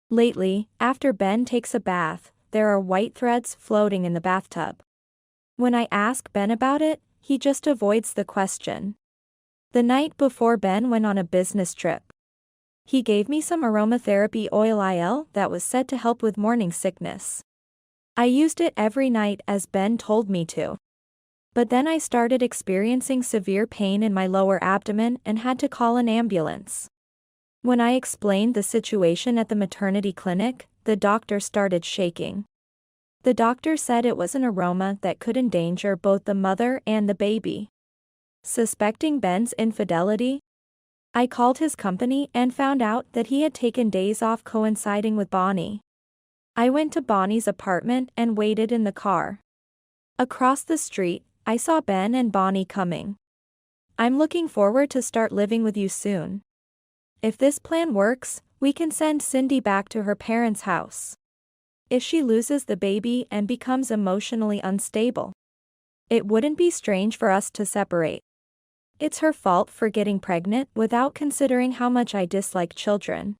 Lately, after Ben takes a bath, there are white threads floating in the bathtub. When I ask Ben about it, he just avoids the question. The night before Ben went on a business trip, he gave me some aromatherapy oil that was said to help with morning sickness. I used it every night as Ben told me to. But then I started experiencing severe pain in my lower abdomen and had to call an ambulance. When I explained the situation at the maternity clinic, the doctor started shaking. The doctor said it was an aroma that could endanger both the mother and the baby. Suspecting Ben's infidelity, I called his company and found out that he had taken days off coinciding with Bonnie. I went to Bonnie's apartment and waited in the car. Across the street, I saw Ben and Bonnie coming. "I'm looking forward to start living with you soon. If this plan works, we can send Cindy back to her parents' house. If she loses the baby and becomes emotionally unstable, it wouldn't be strange for us to separate. It's her fault for getting pregnant without considering how much I dislike children."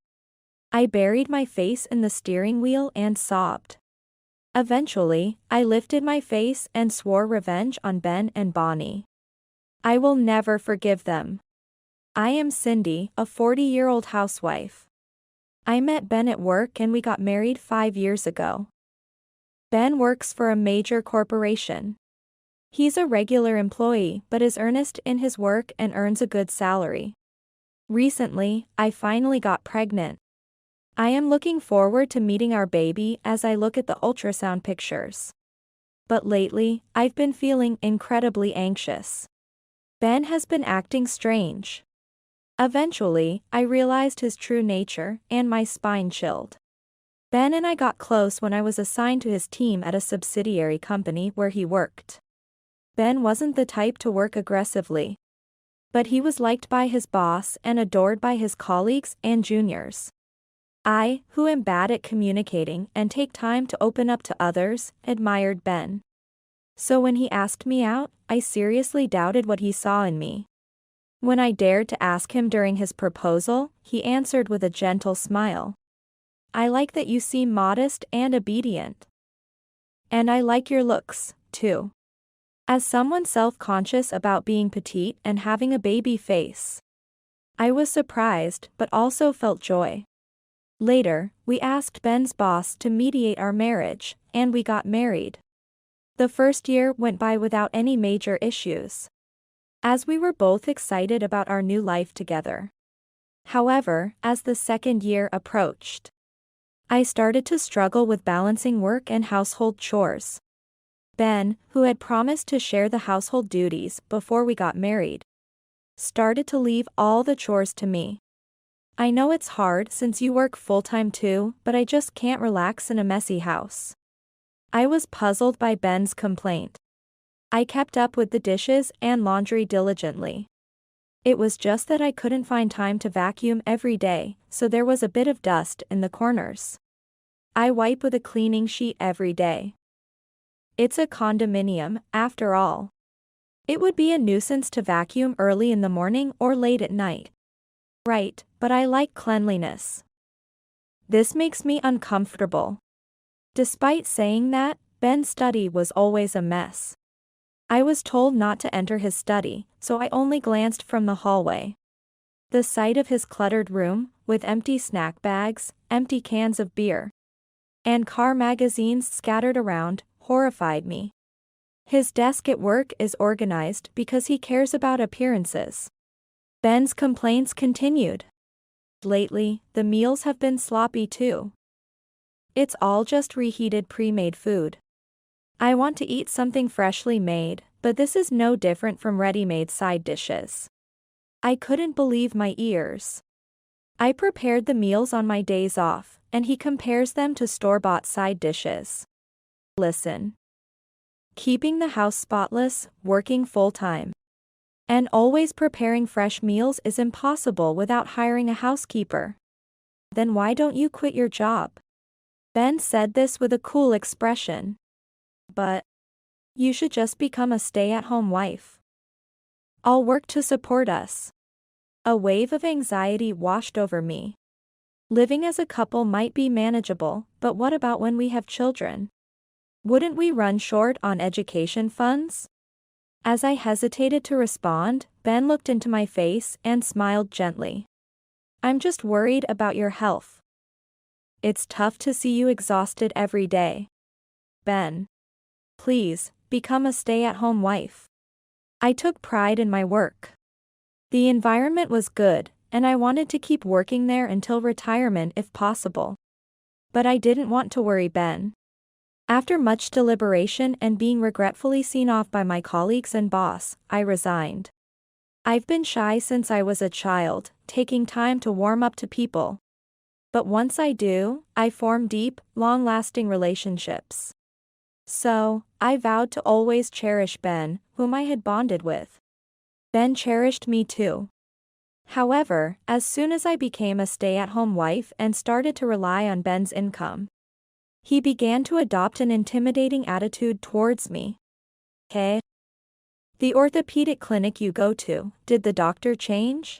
I buried my face in the steering wheel and sobbed. Eventually, I lifted my face and swore revenge on Ben and Bonnie. I will never forgive them. I am Cindy, a 40-year-old housewife. I met Ben at work and we got married 5 years ago. Ben works for a major corporation. He's a regular employee but is earnest in his work and earns a good salary. Recently, I finally got pregnant. I am looking forward to meeting our baby as I look at the ultrasound pictures. But lately, I've been feeling incredibly anxious. Ben has been acting strange. Eventually, I realized his true nature, and my spine chilled. Ben and I got close when I was assigned to his team at a subsidiary company where he worked. Ben wasn't the type to work aggressively, but he was liked by his boss and adored by his colleagues and juniors. I, who am bad at communicating and take time to open up to others, admired Ben. So when he asked me out, I seriously doubted what he saw in me. When I dared to ask him during his proposal, he answered with a gentle smile. "I like that you seem modest and obedient. And I like your looks, too." As someone self-conscious about being petite and having a baby face, I was surprised but also felt joy. Later, we asked Ben's boss to mediate our marriage, and we got married. The first year went by without any major issues, as we were both excited about our new life together. However, as the second year approached, I started to struggle with balancing work and household chores. Ben, who had promised to share the household duties before we got married, started to leave all the chores to me. "I know it's hard since you work full-time too, but I just can't relax in a messy house." I was puzzled by Ben's complaint. I kept up with the dishes and laundry diligently. It was just that I couldn't find time to vacuum every day, so there was a bit of dust in the corners. I wipe with a cleaning sheet every day. It's a condominium, after all. It would be a nuisance to vacuum early in the morning or late at night. Right, but I like cleanliness. This makes me uncomfortable. Despite saying that, Ben's study was always a mess. I was told not to enter his study, so I only glanced from the hallway. The sight of his cluttered room, with empty snack bags, empty cans of beer, and car magazines scattered around, horrified me. His desk at work is organized because he cares about appearances. Ben's complaints continued. Lately, the meals have been sloppy too. It's all just reheated pre-made food. I want to eat something freshly made, but this is no different from ready-made side dishes. I couldn't believe my ears. I prepared the meals on my days off, and he compares them to store-bought side dishes. Listen. Keeping the house spotless, working full-time, and always preparing fresh meals is impossible without hiring a housekeeper. Then why don't you quit your job? Ben said this with a cool expression. But you should just become a stay-at-home wife. I'll work to support us. A wave of anxiety washed over me. Living as a couple might be manageable, but what about when we have children? Wouldn't we run short on education funds? As I hesitated to respond, Ben looked into my face and smiled gently. I'm just worried about your health. It's tough to see you exhausted every day. Ben. Please, become a stay-at-home wife. I took pride in my work. The environment was good, and I wanted to keep working there until retirement if possible. But I didn't want to worry Ben. After much deliberation and being regretfully seen off by my colleagues and boss, I resigned. I've been shy since I was a child, taking time to warm up to people. But once I do, I form deep, long-lasting relationships. So, I vowed to always cherish Ben, whom I had bonded with. Ben cherished me too. However, as soon as I became a stay-at-home wife and started to rely on Ben's income, he began to adopt an intimidating attitude towards me. Hey? The orthopedic clinic you go to, did the doctor change?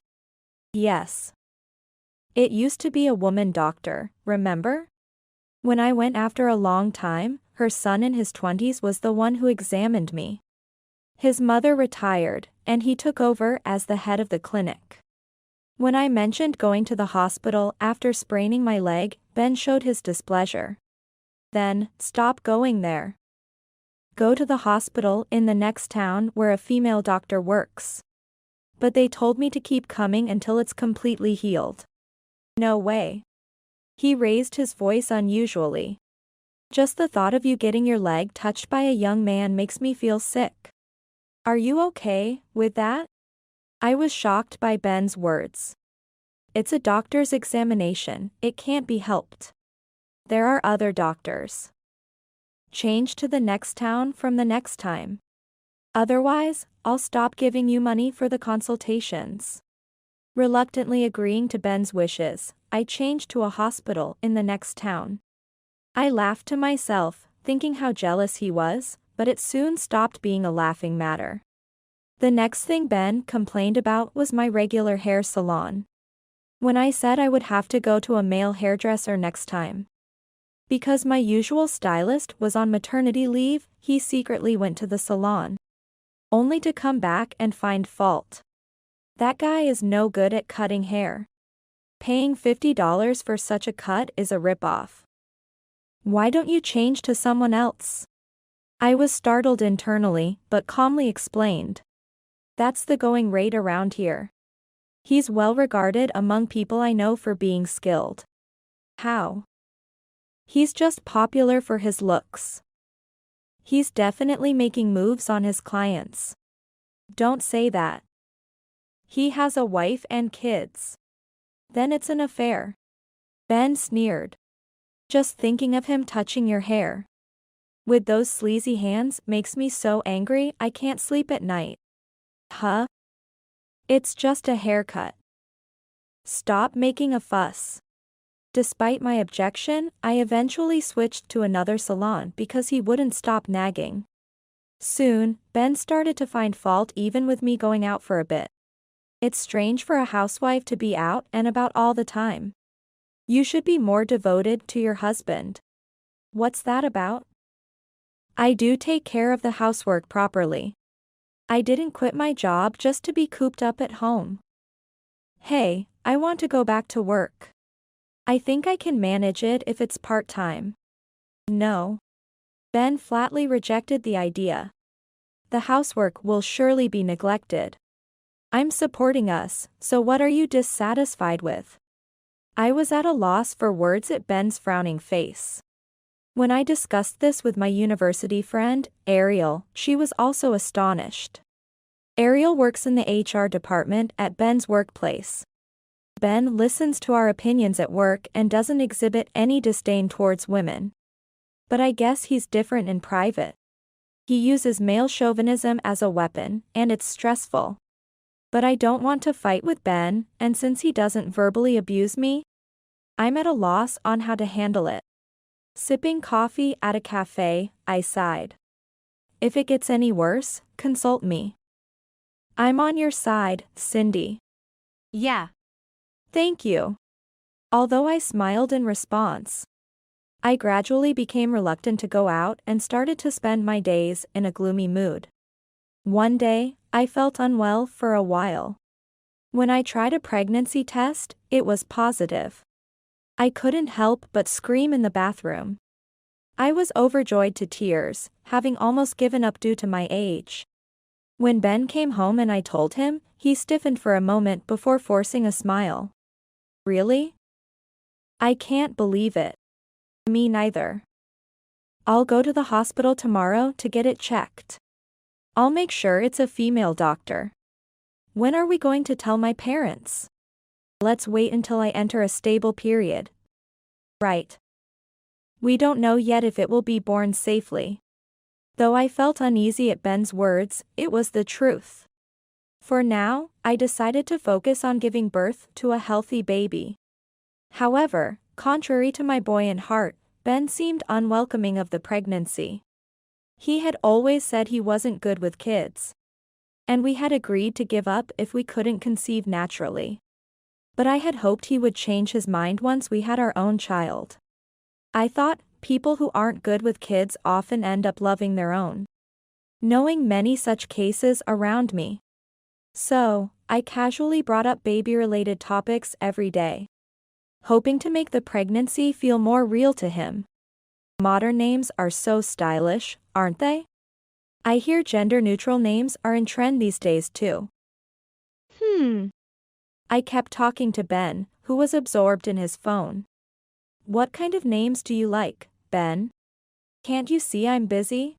Yes. It used to be a woman doctor, remember? When I went after a long time, her son in his 20s was the one who examined me. His mother retired, and he took over as the head of the clinic. When I mentioned going to the hospital after spraining my leg, Ben showed his displeasure. Then, stop going there. Go to the hospital in the next town where a female doctor works. But they told me to keep coming until it's completely healed. No way. He raised his voice unusually. Just the thought of you getting your leg touched by a young man makes me feel sick. Are you okay with that? I was shocked by Ben's words. It's a doctor's examination, it can't be helped. There are other doctors. Change to the next town from the next time. Otherwise, I'll stop giving you money for the consultations. Reluctantly agreeing to Ben's wishes, I changed to a hospital in the next town. I laughed to myself, thinking how jealous he was, but it soon stopped being a laughing matter. The next thing Ben complained about was my regular hair salon. When I said I would have to go to a male hairdresser next time. Because my usual stylist was on maternity leave, he secretly went to the salon. Only to come back and find fault. That guy is no good at cutting hair. Paying $50 for such a cut is a ripoff. Why don't you change to someone else? I was startled internally, but calmly explained. That's the going rate around here. He's well regarded among people I know for being skilled. How? He's just popular for his looks. He's definitely making moves on his clients. Don't say that. He has a wife and kids. Then it's an affair. Ben sneered. Just thinking of him touching your hair with those sleazy hands makes me so angry I can't sleep at night. Huh? It's just a haircut. Stop making a fuss. Despite my objection, I eventually switched to another salon because he wouldn't stop nagging. Soon, Ben started to find fault even with me going out for a bit. It's strange for a housewife to be out and about all the time. You should be more devoted to your husband. What's that about? I do take care of the housework properly. I didn't quit my job just to be cooped up at home. Hey, I want to go back to work. I think I can manage it if it's part-time. No. Ben flatly rejected the idea. The housework will surely be neglected. I'm supporting us, so what are you dissatisfied with? I was at a loss for words at Ben's frowning face. When I discussed this with my university friend, Ariel, she was also astonished. Ariel works in the HR department at Ben's workplace. Ben listens to our opinions at work and doesn't exhibit any disdain towards women. But I guess he's different in private. He uses male chauvinism as a weapon, and it's stressful. But I don't want to fight with Ben, and since he doesn't verbally abuse me, I'm at a loss on how to handle it. Sipping coffee at a cafe, I sighed. If it gets any worse, consult me. I'm on your side, Cindy. Yeah. Thank you. Although I smiled in response, I gradually became reluctant to go out and started to spend my days in a gloomy mood. One day, I felt unwell for a while. When I tried a pregnancy test, it was positive. I couldn't help but scream in the bathroom. I was overjoyed to tears, having almost given up due to my age. When Ben came home and I told him, he stiffened for a moment before forcing a smile. Really? I can't believe it. Me neither. I'll go to the hospital tomorrow to get it checked. I'll make sure it's a female doctor. When are we going to tell my parents? Let's wait until I enter a stable period. Right. We don't know yet if it will be born safely. Though I felt uneasy at Ben's words, it was the truth. For now, I decided to focus on giving birth to a healthy baby. However, contrary to my buoyant heart, Ben seemed unwelcoming of the pregnancy. He had always said he wasn't good with kids. And we had agreed to give up if we couldn't conceive naturally. But I had hoped he would change his mind once we had our own child. I thought, people who aren't good with kids often end up loving their own. Knowing many such cases around me. So, I casually brought up baby-related topics every day, hoping to make the pregnancy feel more real to him. Modern names are so stylish, aren't they? I hear gender-neutral names are in trend these days too. I kept talking to Ben, who was absorbed in his phone. What kind of names do you like, Ben? Can't you see I'm busy?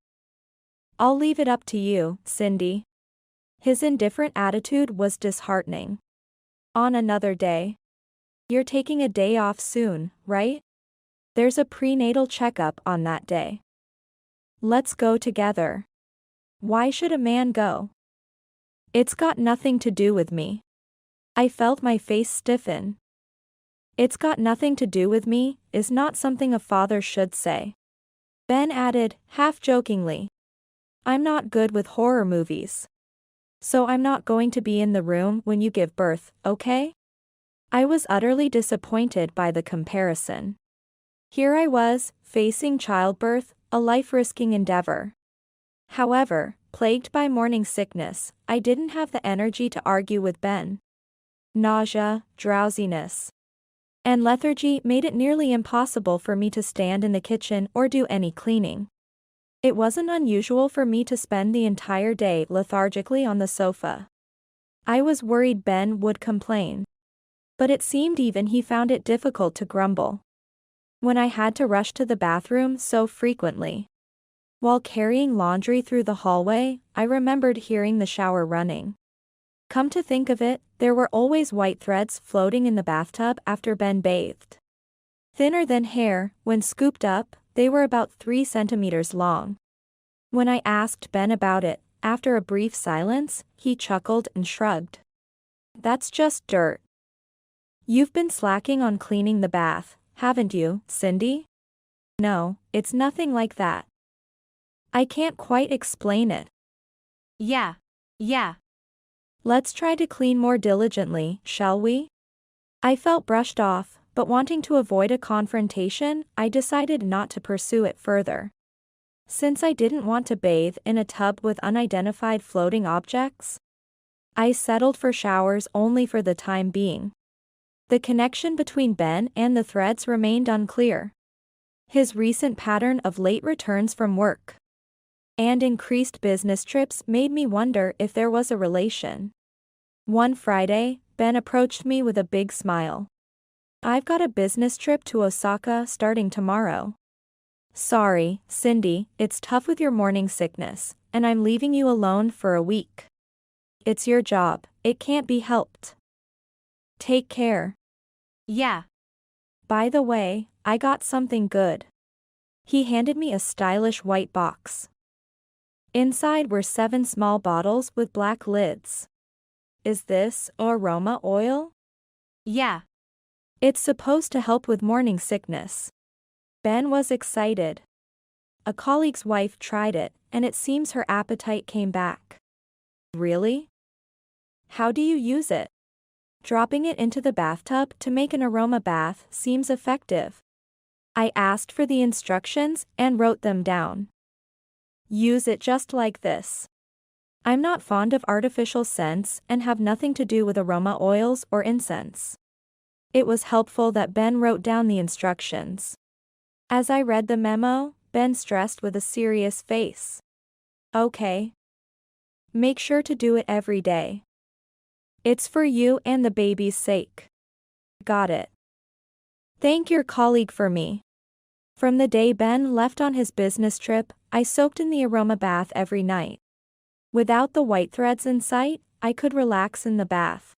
I'll leave it up to you, Cindy. His indifferent attitude was disheartening. On another day. You're taking a day off soon, right? There's a prenatal checkup on that day. Let's go together. Why should a man go? It's got nothing to do with me. I felt my face stiffen. It's got nothing to do with me is not something a father should say. Ben added, half-jokingly. I'm not good with horror movies. So I'm not going to be in the room when you give birth, okay? I was utterly disappointed by the comparison. Here I was, facing childbirth, a life-risking endeavor. However, plagued by morning sickness, I didn't have the energy to argue with Ben. Nausea, drowsiness, and lethargy made it nearly impossible for me to stand in the kitchen or do any cleaning. It wasn't unusual for me to spend the entire day lethargically on the sofa. I was worried Ben would complain. But it seemed even he found it difficult to grumble. When I had to rush to the bathroom so frequently. While carrying laundry through the hallway, I remembered hearing the shower running. Come to think of it, there were always white threads floating in the bathtub after Ben bathed. Thinner than hair, when scooped up, they were about 3 centimeters long. When I asked Ben about it, after a brief silence, he chuckled and shrugged. That's just dirt. You've been slacking on cleaning the bath, haven't you, Cindy? No, it's nothing like that. I can't quite explain it. Yeah. Let's try to clean more diligently, shall we? I felt brushed off, but wanting to avoid a confrontation, I decided not to pursue it further. Since I didn't want to bathe in a tub with unidentified floating objects, I settled for showers only for the time being. The connection between Ben and the threads remained unclear. His recent pattern of late returns from work and increased business trips made me wonder if there was a relation. One Friday, Ben approached me with a big smile. I've got a business trip to Osaka starting tomorrow. Sorry, Cindy, it's tough with your morning sickness, and I'm leaving you alone for a week. It's your job, it can't be helped. Take care. Yeah. By the way, I got something good. He handed me a stylish white box. Inside were 7 small bottles with black lids. Is this aroma oil? Yeah. It's supposed to help with morning sickness. Ben was excited. A colleague's wife tried it, and it seems her appetite came back. Really? How do you use it? Dropping it into the bathtub to make an aroma bath seems effective. I asked for the instructions and wrote them down. Use it just like this. I'm not fond of artificial scents and have nothing to do with aroma oils or incense. It was helpful that Ben wrote down the instructions. As I read the memo, Ben stressed with a serious face. Okay. Make sure to do it every day. It's for you and the baby's sake. Got it. Thank your colleague for me. From the day Ben left on his business trip, I soaked in the aroma bath every night. Without the white threads in sight, I could relax in the bath.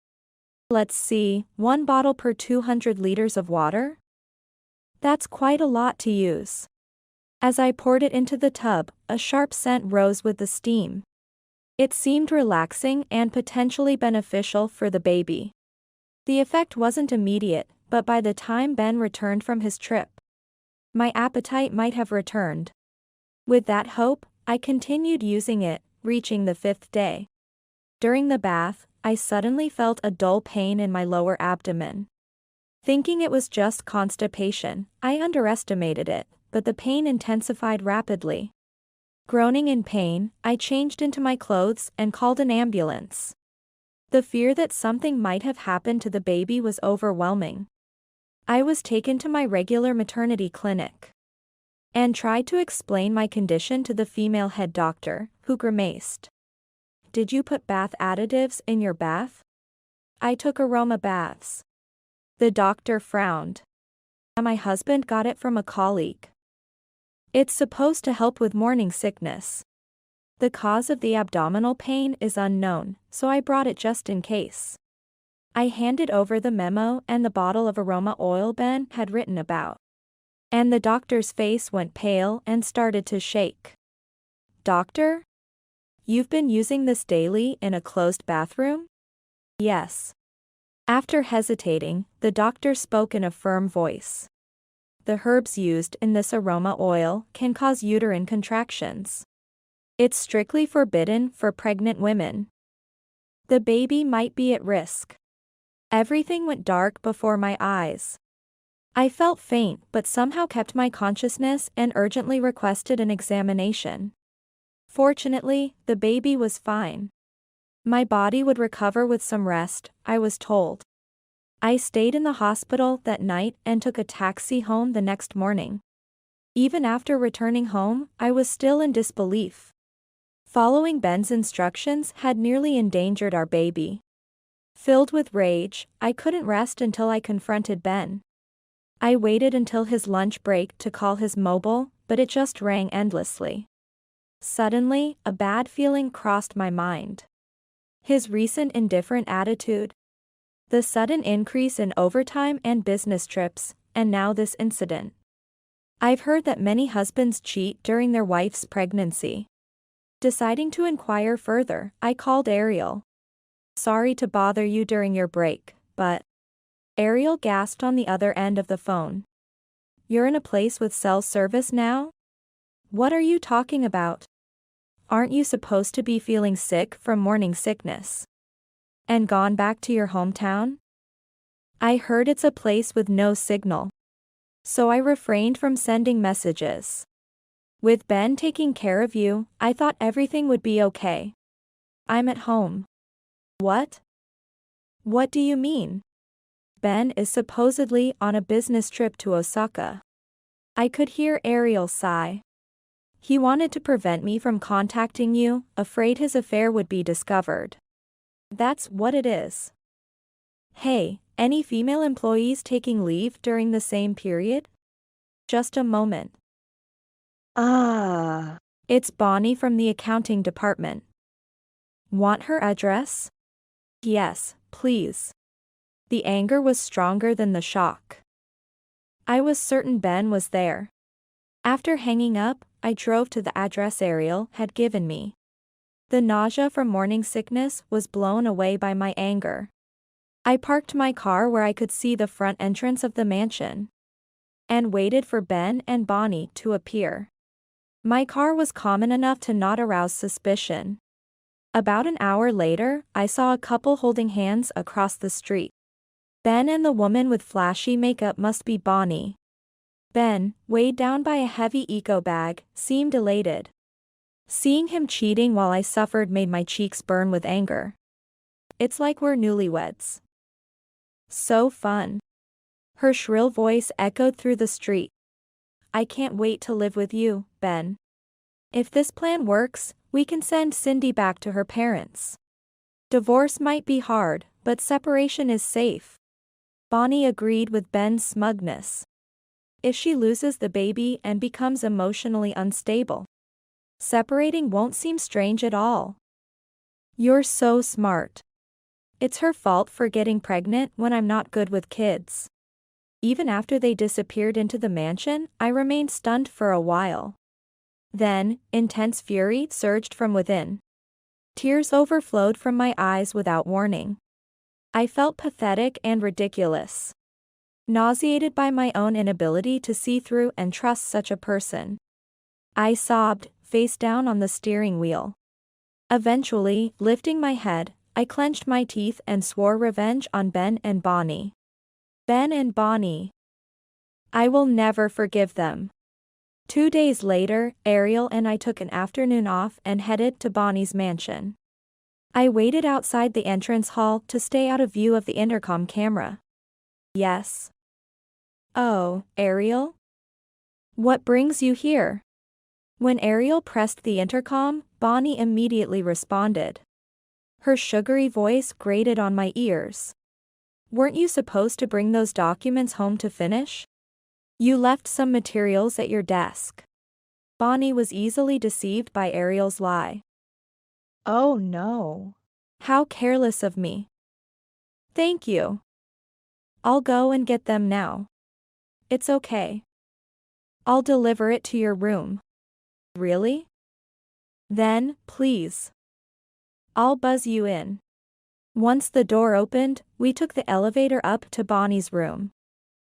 Let's see, 1 bottle per 200 liters of water? That's quite a lot to use. As I poured it into the tub, a sharp scent rose with the steam. It seemed relaxing and potentially beneficial for the baby. The effect wasn't immediate, but by the time Ben returned from his trip, my appetite might have returned. With that hope, I continued using it, reaching the 5th day. During the bath, I suddenly felt a dull pain in my lower abdomen. Thinking it was just constipation, I underestimated it, but the pain intensified rapidly. Groaning in pain, I changed into my clothes and called an ambulance. The fear that something might have happened to the baby was overwhelming. I was taken to my regular maternity clinic and tried to explain my condition to the female head doctor, who grimaced. Did you put bath additives in your bath? I took aroma baths. The doctor frowned. My husband got it from a colleague. It's supposed to help with morning sickness. The cause of the abdominal pain is unknown, so I brought it just in case. I handed over the memo and the bottle of aroma oil Ben had written about. And the doctor's face went pale and started to shake. Doctor? You've been using this daily in a closed bathroom? Yes. After hesitating, the doctor spoke in a firm voice. The herbs used in this aroma oil can cause uterine contractions. It's strictly forbidden for pregnant women. The baby might be at risk. Everything went dark before my eyes. I felt faint but somehow kept my consciousness and urgently requested an examination. Fortunately, the baby was fine. My body would recover with some rest, I was told. I stayed in the hospital that night and took a taxi home the next morning. Even after returning home, I was still in disbelief. Following Ben's instructions had nearly endangered our baby. Filled with rage, I couldn't rest until I confronted Ben. I waited until his lunch break to call his mobile, but it just rang endlessly. Suddenly, a bad feeling crossed my mind. His recent indifferent attitude, the sudden increase in overtime and business trips, and now this incident. I've heard that many husbands cheat during their wife's pregnancy. Deciding to inquire further, I called Ariel. Sorry to bother you during your break, but... Ariel gasped on the other end of the phone. You're in a place with cell service now? What are you talking about? Aren't you supposed to be feeling sick from morning sickness? And gone back to your hometown? I heard it's a place with no signal. So I refrained from sending messages. With Ben taking care of you, I thought everything would be okay. I'm at home. What? What do you mean? Ben is supposedly on a business trip to Osaka. I could hear Ariel sigh. He wanted to prevent me from contacting you, afraid his affair would be discovered. That's what it is. Hey, any female employees taking leave during the same period? Just a moment. It's Bonnie from the accounting department. Want her address? Yes, please. The anger was stronger than the shock. I was certain Ben was there. After hanging up, I drove to the address Ariel had given me. The nausea from morning sickness was blown away by my anger. I parked my car where I could see the front entrance of the mansion and waited for Ben and Bonnie to appear. My car was common enough to not arouse suspicion. About an hour later, I saw a couple holding hands across the street. Ben and the woman with flashy makeup must be Bonnie. Ben, weighed down by a heavy eco bag, seemed elated. Seeing him cheating while I suffered made my cheeks burn with anger. It's like we're newlyweds. So fun. Her shrill voice echoed through the street. I can't wait to live with you, Ben. If this plan works, we can send Cindy back to her parents. Divorce might be hard, but separation is safe. Bonnie agreed with Ben's smugness. If she loses the baby and becomes emotionally unstable, separating won't seem strange at all. You're so smart. It's her fault for getting pregnant when I'm not good with kids. Even after they disappeared into the mansion, I remained stunned for a while. Then, intense fury surged from within. Tears overflowed from my eyes without warning. I felt pathetic and ridiculous. Nauseated by my own inability to see through and trust such a person. I sobbed, face down on the steering wheel. Eventually, lifting my head, I clenched my teeth and swore revenge on Ben and Bonnie. Ben and Bonnie. I will never forgive them. 2 days later, Ariel and I took an afternoon off and headed to Bonnie's mansion. I waited outside the entrance hall to stay out of view of the intercom camera. Yes. Oh, Ariel? What brings you here? When Ariel pressed the intercom, Bonnie immediately responded. Her sugary voice grated on my ears. Weren't you supposed to bring those documents home to finish? You left some materials at your desk. Bonnie was easily deceived by Ariel's lie. Oh no. How careless of me. Thank you. I'll go and get them now. It's okay. I'll deliver it to your room. Really? Then, please. I'll buzz you in. Once the door opened, we took the elevator up to Bonnie's room.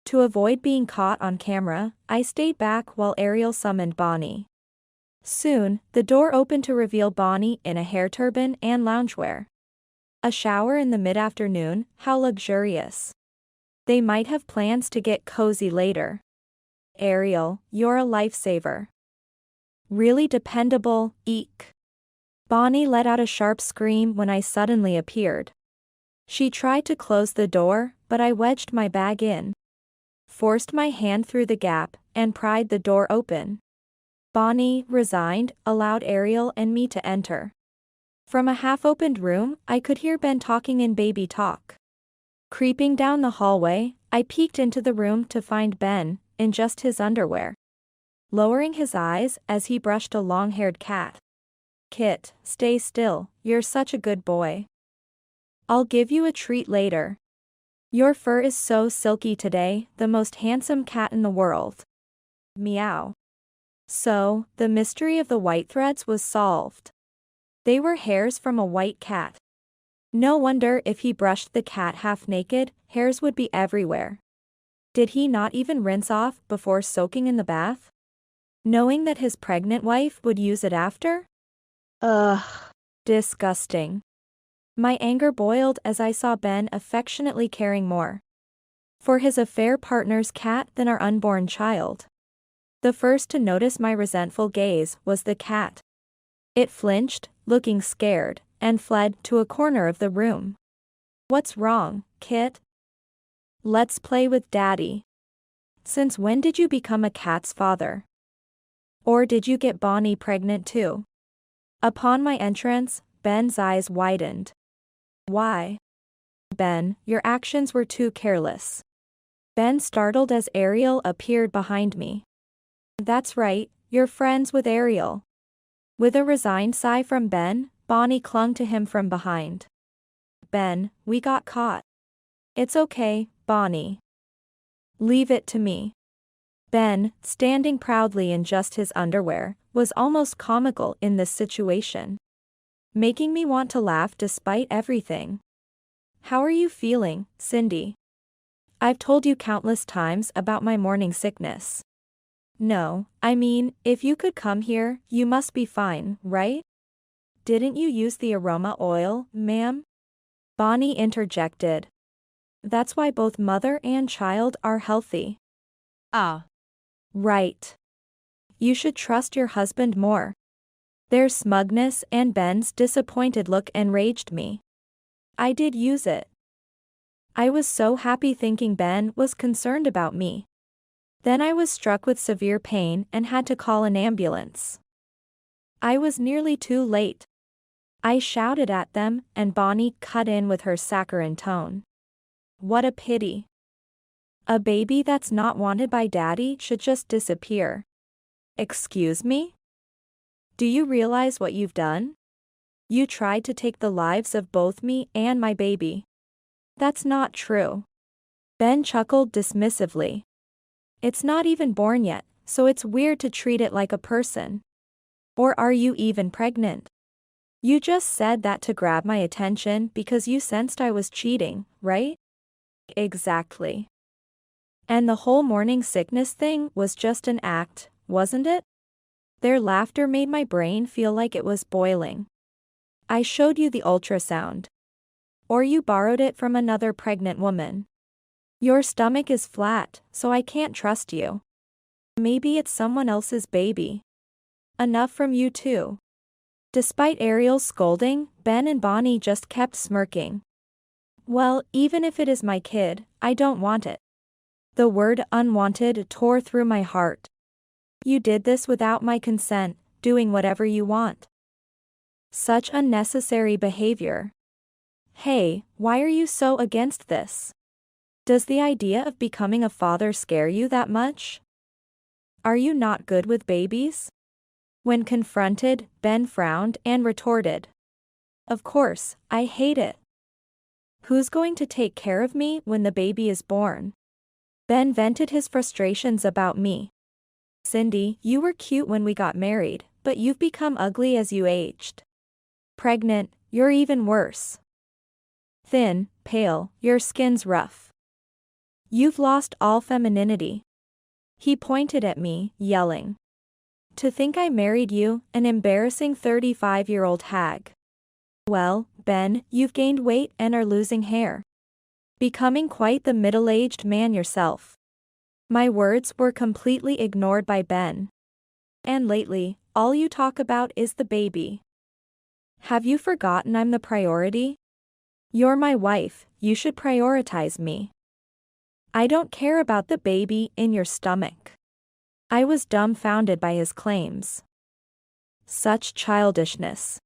To avoid being caught on camera, I stayed back while Ariel summoned Bonnie. Soon, the door opened to reveal Bonnie in a hair turban and loungewear. A shower in the mid-afternoon, how luxurious. They might have plans to get cozy later. Ariel, you're a lifesaver. Really dependable, eek. Bonnie let out a sharp scream when I suddenly appeared. She tried to close the door, but I wedged my bag in. Forced my hand through the gap, and pried the door open. Bonnie, resigned, allowed Ariel and me to enter. From a half-opened room, I could hear Ben talking in baby talk. Creeping down the hallway, I peeked into the room to find Ben, in just his underwear. Lowering his eyes as he brushed a long-haired cat. Kit, stay still, you're such a good boy. I'll give you a treat later. Your fur is so silky today, the most handsome cat in the world. Meow. So, the mystery of the white threads was solved. They were hairs from a white cat. No wonder if he brushed the cat half naked, hairs would be everywhere. Did he not even rinse off before soaking in the bath? Knowing that his pregnant wife would use it after? Ugh. Disgusting. My anger boiled as I saw Ben affectionately caring more for his affair partner's cat than our unborn child. The first to notice my resentful gaze was the cat. It flinched, looking scared, and fled to a corner of the room. What's wrong, Kit? Let's play with Daddy. Since when did you become a cat's father? Or did you get Bonnie pregnant too? Upon my entrance, Ben's eyes widened. Why? Ben, your actions were too careless. Ben startled as Ariel appeared behind me. That's right, you're friends with Ariel. With a resigned sigh from Ben, Bonnie clung to him from behind. Ben, we got caught. It's okay, Bonnie. Leave it to me. Ben, standing proudly in just his underwear, was almost comical in this situation. Making me want to laugh despite everything. How are you feeling, Cindy? I've told you countless times about my morning sickness. No, I mean, if you could come here, you must be fine, right? Didn't you use the aroma oil, ma'am? Bonnie interjected. That's why both mother and child are healthy. Ah. Right. You should trust your husband more. Their smugness and Ben's disappointed look enraged me. I did use it. I was so happy thinking Ben was concerned about me. Then I was struck with severe pain and had to call an ambulance. I was nearly too late. I shouted at them, and Bonnie cut in with her saccharine tone. What a pity. A baby that's not wanted by daddy should just disappear. Excuse me? Do you realize what you've done? You tried to take the lives of both me and my baby. That's not true. Ben chuckled dismissively. It's not even born yet, so it's weird to treat it like a person. Or are you even pregnant? You just said that to grab my attention because you sensed I was cheating, right? Exactly. And the whole morning sickness thing was just an act, wasn't it? Their laughter made my brain feel like it was boiling. I showed you the ultrasound. Or you borrowed it from another pregnant woman. Your stomach is flat, so I can't trust you. Maybe it's someone else's baby. Enough from you too. Despite Ariel's scolding, Ben and Bonnie just kept smirking. Well, even if it is my kid, I don't want it. The word unwanted tore through my heart. You did this without my consent, doing whatever you want. Such unnecessary behavior. Hey, why are you so against this? Does the idea of becoming a father scare you that much? Are you not good with babies? When confronted, Ben frowned and retorted. Of course, I hate it. Who's going to take care of me when the baby is born? Ben vented his frustrations about me. Cindy, you were cute when we got married, but you've become ugly as you aged. Pregnant, you're even worse. Thin, pale, your skin's rough. You've lost all femininity. He pointed at me, yelling. To think I married you, an embarrassing 35-year-old hag. Well, Ben, you've gained weight and are losing hair. Becoming quite the middle-aged man yourself. My words were completely ignored by Ben. And lately, all you talk about is the baby. Have you forgotten I'm the priority? You're my wife, you should prioritize me. I don't care about the baby in your stomach. I was dumbfounded by his claims. Such childishness.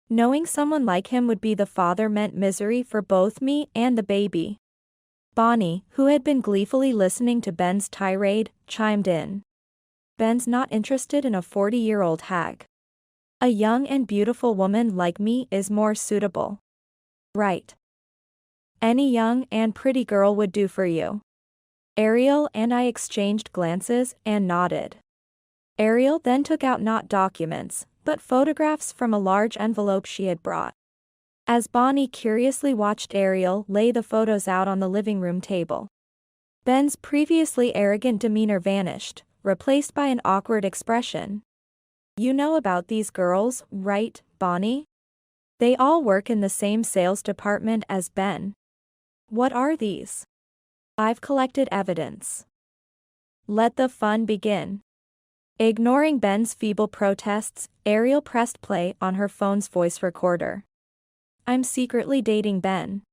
Knowing someone like him would be the father meant misery for both me and the baby. Bonnie, who had been gleefully listening to Ben's tirade, chimed in. Ben's not interested in a 40-year-old hag. A young and beautiful woman like me is more suitable. Right. Any young and pretty girl would do for you. Ariel and I exchanged glances and nodded. Ariel then took out not documents, but photographs from a large envelope she had brought. As Bonnie curiously watched Ariel lay the photos out on the living room table, Ben's previously arrogant demeanor vanished, replaced by an awkward expression. You know about these girls, right, Bonnie? They all work in the same sales department as Ben. What are these? I've collected evidence. Let the fun begin. Ignoring Ben's feeble protests, Ariel pressed play on her phone's voice recorder. I'm secretly dating Ben.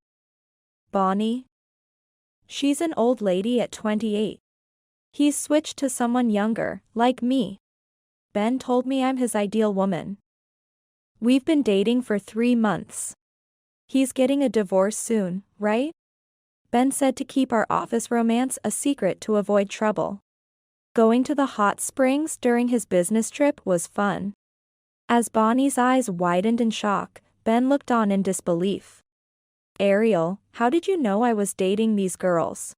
Bonnie? She's an old lady at 28. He's switched to someone younger, like me. Ben told me I'm his ideal woman. We've been dating for 3 months. He's getting a divorce soon, right? Ben said to keep our office romance a secret to avoid trouble. Going to the hot springs during his business trip was fun. As Bonnie's eyes widened in shock, Ben looked on in disbelief. Ariel, how did you know I was dating these girls?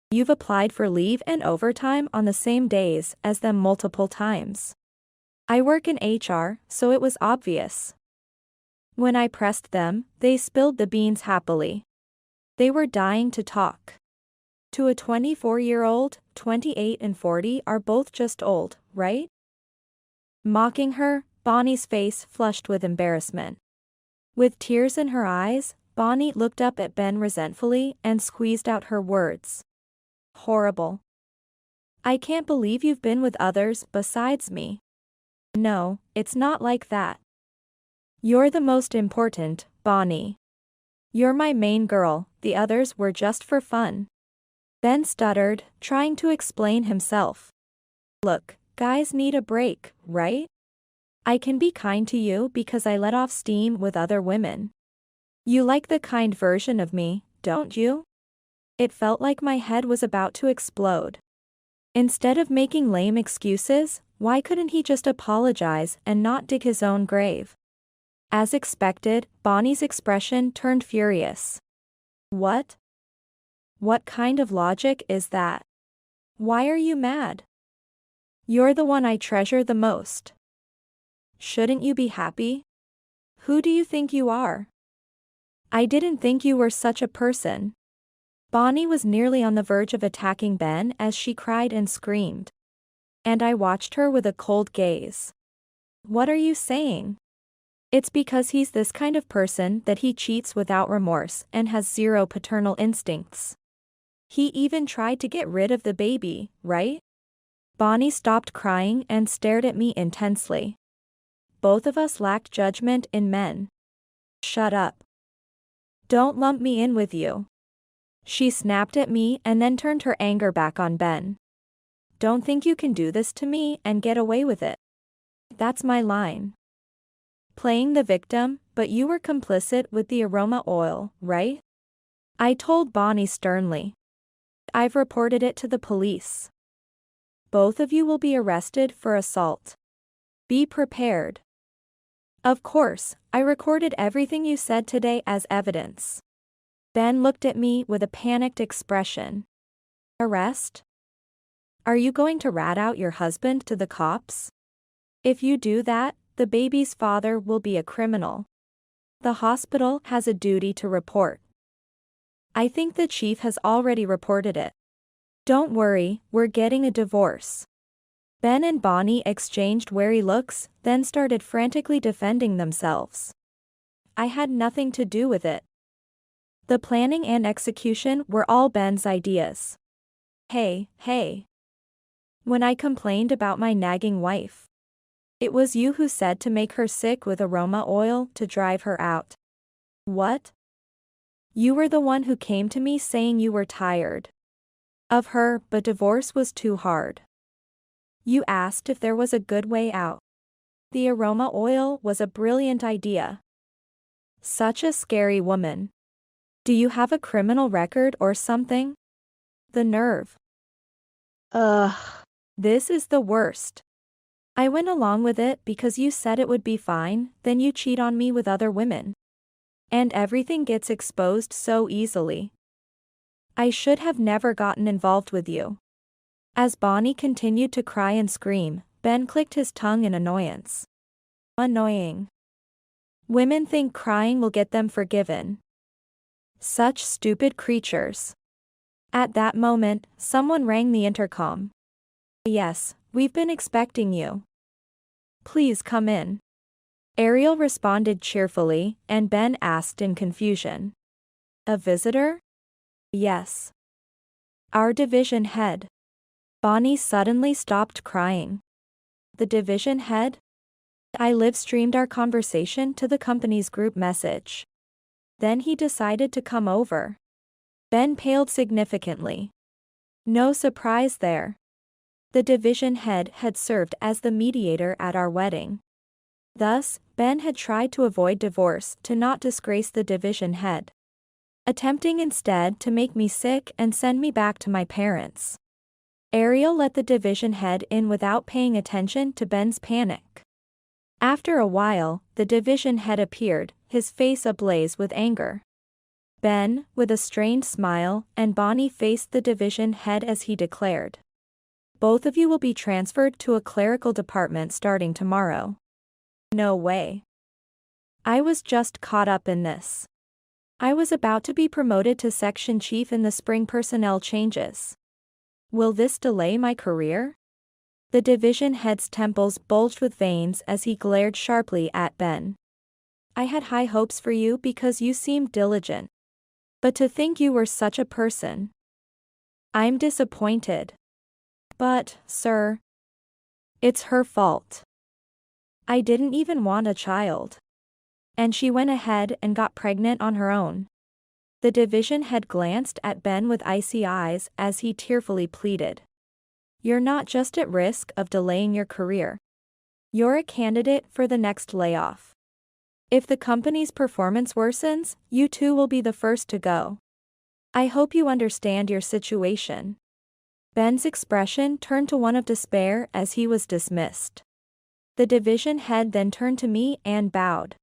You've applied for leave and overtime on the same days as them multiple times. I work in HR, so it was obvious. When I pressed them, they spilled the beans happily. They were dying to talk. To a 24-year-old, 28 and 40 are both just old, right? Mocking her, Bonnie's face flushed with embarrassment. With tears in her eyes, Bonnie looked up at Ben resentfully and squeezed out her words. Horrible. I can't believe you've been with others besides me. No, it's not like that. You're the most important, Bonnie. You're my main girl, the others were just for fun. Ben stuttered, trying to explain himself. Look, guys need a break, right? I can be kind to you because I let off steam with other women. You like the kind version of me, don't you? It felt like my head was about to explode. Instead of making lame excuses, why couldn't he just apologize and not dig his own grave? As expected, Bonnie's expression turned furious. What? What kind of logic is that? Why are you mad? You're the one I treasure the most. Shouldn't you be happy? Who do you think you are? I didn't think you were such a person. Bonnie was nearly on the verge of attacking Ben as she cried and screamed. And I watched her with a cold gaze. What are you saying? It's because he's this kind of person that he cheats without remorse and has zero paternal instincts. He even tried to get rid of the baby, right? Bonnie stopped crying and stared at me intensely. Both of us lacked judgment in men. Shut up. Don't lump me in with you. She snapped at me and then turned her anger back on Ben. Don't think you can do this to me and get away with it. That's my line. Playing the victim, but you were complicit with the aroma oil, right? I told Bonnie sternly. I've reported it to the police. Both of you will be arrested for assault. Be prepared. Of course, I recorded everything you said today as evidence. Ben looked at me with a panicked expression. Arrest? Are you going to rat out your husband to the cops? If you do that, the baby's father will be a criminal. The hospital has a duty to report. I think the chief has already reported it. Don't worry, we're getting a divorce. Ben and Bonnie exchanged wary looks, then started frantically defending themselves. I had nothing to do with it. The planning and execution were all Ben's ideas. Hey. When I complained about my nagging wife, it was you who said to make her sick with aroma oil to drive her out. What? You were the one who came to me saying you were tired of her, but divorce was too hard. You asked if there was a good way out. The aroma oil was a brilliant idea. Such a scary woman. Do you have a criminal record or something? The nerve. Ugh. This is the worst. I went along with it because you said it would be fine, then you cheat on me with other women. And everything gets exposed so easily. I should have never gotten involved with you. As Bonnie continued to cry and scream, Ben clicked his tongue in annoyance. Annoying. Women think crying will get them forgiven. Such stupid creatures. At that moment, someone rang the intercom. Yes, we've been expecting you. Please come in. Ariel responded cheerfully, and Ben asked in confusion. A visitor? Yes. Our division head. Bonnie suddenly stopped crying. The division head? I live-streamed our conversation to the company's group message. Then he decided to come over. Ben paled significantly. No surprise there. The division head had served as the mediator at our wedding. Thus, Ben had tried to avoid divorce to not disgrace the division head, attempting instead to make me sick and send me back to my parents. Ariel let the division head in without paying attention to Ben's panic. After a while, the division head appeared, his face ablaze with anger. Ben, with a strained smile, and Bonnie faced the division head as he declared. Both of you will be transferred to a clerical department starting tomorrow. No way. I was just caught up in this. I was about to be promoted to section chief in the spring personnel changes. Will this delay my career? The division head's temples bulged with veins as he glared sharply at Ben. I had high hopes for you because you seemed diligent. But to think you were such a person. I'm disappointed. But, sir, it's her fault. I didn't even want a child. And she went ahead and got pregnant on her own. The division head glanced at Ben with icy eyes as he tearfully pleaded. You're not just at risk of delaying your career. You're a candidate for the next layoff. If the company's performance worsens, you too will be the first to go. I hope you understand your situation. Ben's expression turned to one of despair as he was dismissed. The division head then turned to me and bowed.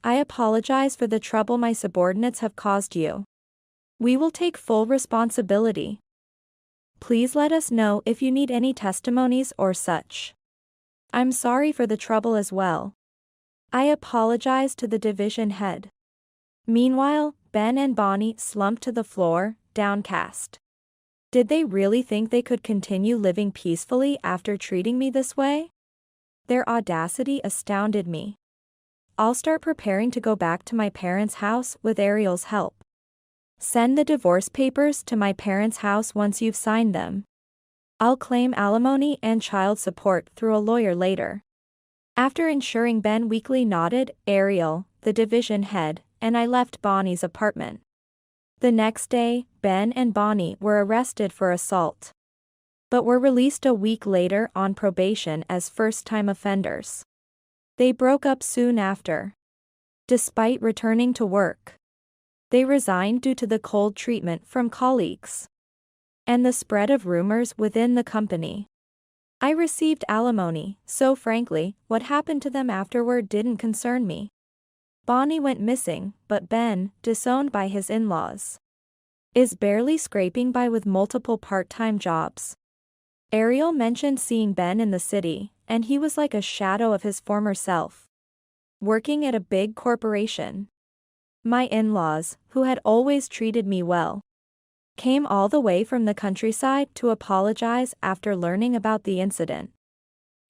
I apologize for the trouble my subordinates have caused you. We will take full responsibility. Please let us know if you need any testimonies or such. I'm sorry for the trouble as well. I apologize to the division head. Meanwhile, Ben and Bonnie slumped to the floor, downcast. Did they really think they could continue living peacefully after treating me this way? Their audacity astounded me. I'll start preparing to go back to my parents' house with Ariel's help. Send the divorce papers to my parents' house once you've signed them. I'll claim alimony and child support through a lawyer later. After ensuring Ben weakly nodded, Ariel, the division head, and I left Bonnie's apartment. The next day, Ben and Bonnie were arrested for assault, but were released a week later on probation as first-time offenders. They broke up soon after. Despite returning to work, they resigned due to the cold treatment from colleagues and the spread of rumors within the company. I received alimony, so frankly, what happened to them afterward didn't concern me. Bonnie went missing, but Ben, disowned by his in-laws, is barely scraping by with multiple part-time jobs. Ariel mentioned seeing Ben in the city, and he was like a shadow of his former self, working at a big corporation. My in-laws, who had always treated me well, came all the way from the countryside to apologize after learning about the incident.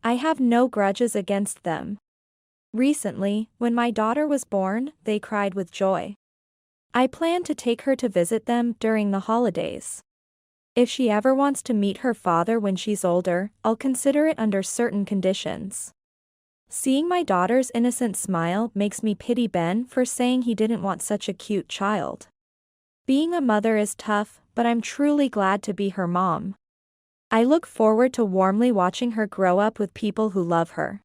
I have no grudges against them. Recently, when my daughter was born, they cried with joy. I plan to take her to visit them during the holidays. If she ever wants to meet her father when she's older, I'll consider it under certain conditions. Seeing my daughter's innocent smile makes me pity Ben for saying he didn't want such a cute child. Being a mother is tough, but I'm truly glad to be her mom. I look forward to warmly watching her grow up with people who love her.